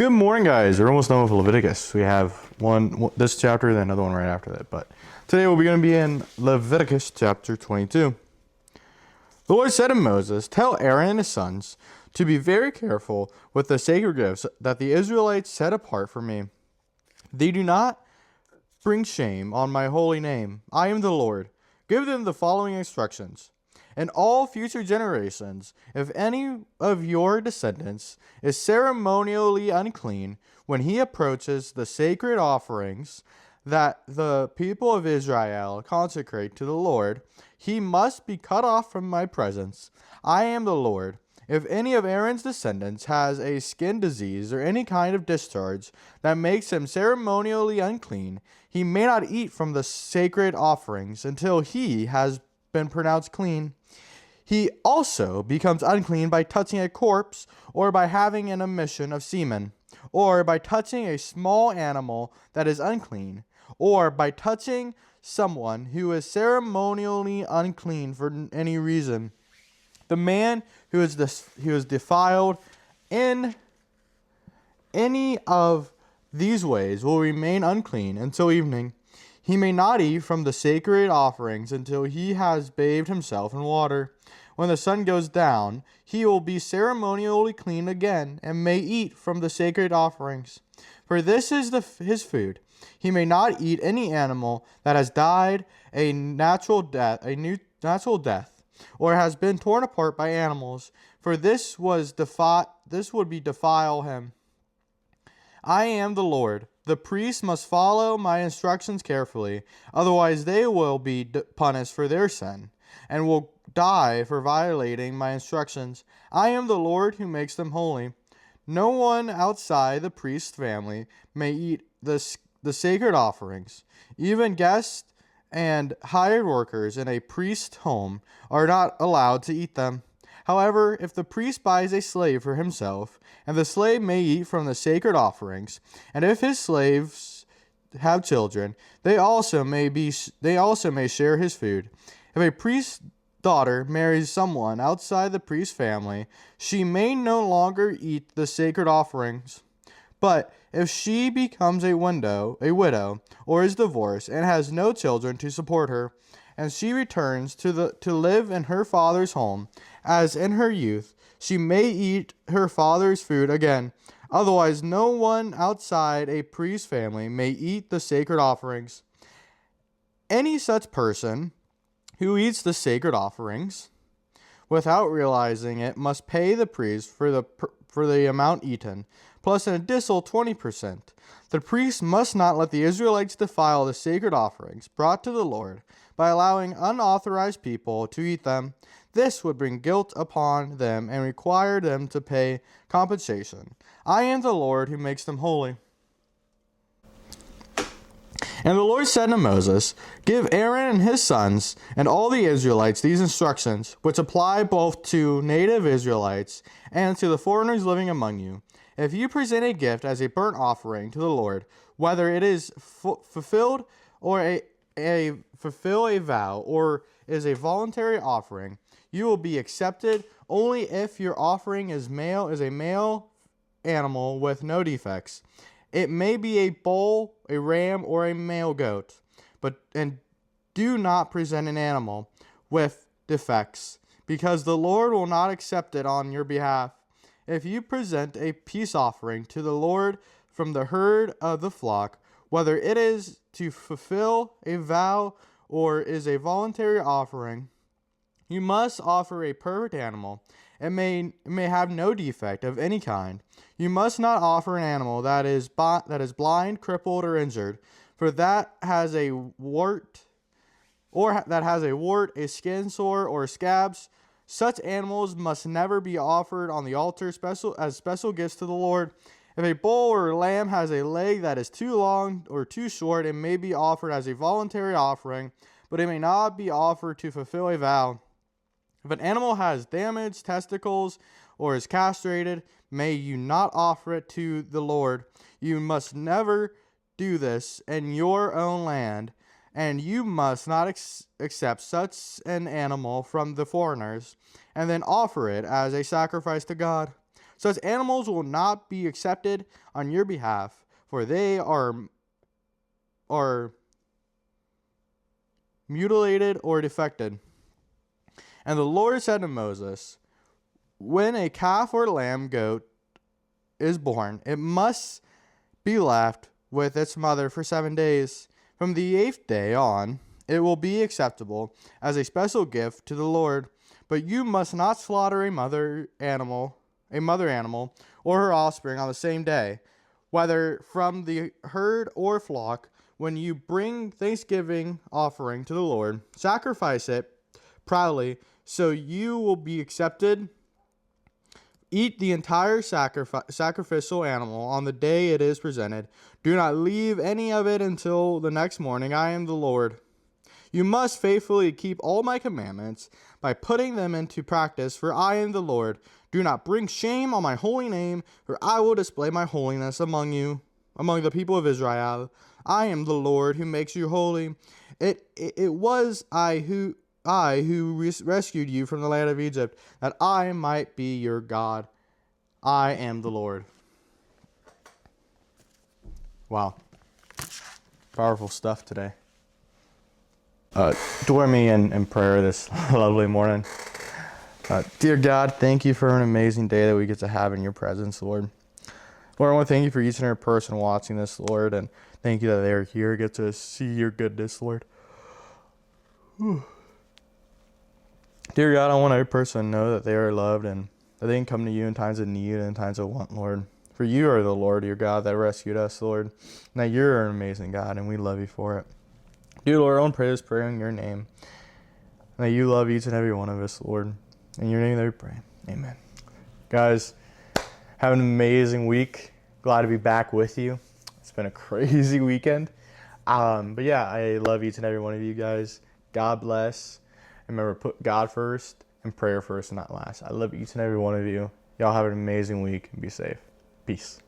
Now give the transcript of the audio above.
Good morning, guys. We're almost done with Leviticus. We have this chapter, then another one right after that. But today we're going to be in Leviticus chapter 22. The Lord said to Moses, "Tell Aaron and his sons to be very careful with the sacred gifts that the Israelites set apart for me. They do not bring shame on my holy name. I am the Lord. Give them the following instructions. In all future generations, if any of your descendants is ceremonially unclean when he approaches the sacred offerings that the people of Israel consecrate to the Lord, he must be cut off from my presence. I am the Lord. If any of Aaron's descendants has a skin disease or any kind of discharge that makes him ceremonially unclean, he may not eat from the sacred offerings until he has been pronounced clean. He also becomes unclean by touching a corpse, or by having an emission of semen, or by touching a small animal that is unclean, or by touching someone who is ceremonially unclean for any reason. The man who is defiled in any of these ways will remain unclean until evening. He may not eat from the sacred offerings until he has bathed himself in water. When the sun goes down, he will be ceremonially clean again and may eat from the sacred offerings. For this is his food. He may not eat any animal that has died a natural death, or has been torn apart by animals, for this would defile him. I am the Lord. The priests must follow my instructions carefully, otherwise they will be punished for their sin, and will die for violating my instructions. I am the Lord who makes them holy. No one outside the priest's family may eat the sacred offerings. Even guests and hired workers in a priest's home are not allowed to eat them. However, if the priest buys a slave for himself, and the slave may eat from the sacred offerings, and if his slaves have children, they also may share his food. If a priest's daughter marries someone outside the priest's family, she may no longer eat the sacred offerings. But if she becomes a widow, or is divorced and has no children to support her, and she returns to live in her father's home, as in her youth, she may eat her father's food again. Otherwise, no one outside a priest's family may eat the sacred offerings. Any such person who eats the sacred offerings without realizing it must pay the priest for the amount eaten, plus an additional 20%. The priest must not let the Israelites defile the sacred offerings brought to the Lord by allowing unauthorized people to eat them. This would bring guilt upon them and require them to pay compensation. I am the Lord who makes them holy. And the Lord said to Moses, "Give Aaron and his sons and all the Israelites these instructions, which apply both to native Israelites and to the foreigners living among you. If you present a gift as a burnt offering to the Lord, whether it is fulfill a vow or is a voluntary offering, you will be accepted only if your offering is a male animal with no defects. It may be a bull, a ram, or a male goat, and do not present an animal with defects, because the Lord will not accept it on your behalf. If you present a peace offering to the Lord from the herd of the flock, whether it is to fulfill a vow or is a voluntary offering, you must offer a perfect animal. It may have no defect of any kind. You must not offer an animal that is blind, crippled, or injured, for that has a wart, a skin sore, or scabs. Such animals must never be offered on the altar as special gifts to the Lord. If a bull or a lamb has a leg that is too long or too short, it may be offered as a voluntary offering, but it may not be offered to fulfill a vow. If an animal has damaged testicles or is castrated, may you not offer it to the Lord. You must never do this in your own land, and you must not accept such an animal from the foreigners, and then offer it as a sacrifice to God. Such animals will not be accepted on your behalf, for they are mutilated or defected. And the Lord said to Moses, when a calf or lamb goat is born, it must be left with its mother for 7 days. From the 8th day on, it will be acceptable as a special gift to the Lord. But you must not slaughter a mother animal, or her offspring on the same day, whether from the herd or flock. When you bring thanksgiving offering to the Lord, sacrifice it proudly, so you will be accepted. Eat the entire sacrificial animal on the day it is presented. Do not leave any of it until the next morning. I am the Lord. You must faithfully keep all my commandments by putting them into practice, for I am the Lord. Do not bring shame on my holy name, for I will display my holiness among you, among the people of Israel. I am the Lord who makes you holy. It was I who rescued you from the land of Egypt, that I might be your God. I am the Lord. Wow. Powerful stuff today. Join me in prayer this lovely morning. Dear God, thank you for an amazing day that we get to have in your presence, Lord. Lord, I want to thank you for each and every person watching this, Lord, and thank you that they are here, get to see your goodness, Lord. Whew. Dear God, I want every person to know that they are loved and that they can come to you in times of need and in times of want, Lord. For you are the Lord, your God, that rescued us, Lord. And that you're an amazing God, and we love you for it. Dear Lord, I want to pray this prayer in your name. And that you love each and every one of us, Lord. In your name that we pray. Amen. Guys, have an amazing week. Glad to be back with you. It's been a crazy weekend. But yeah, I love each and every one of you guys. God bless. Remember, put God first and prayer first and not last. I love each and every one of you. Y'all have an amazing week and be safe. Peace.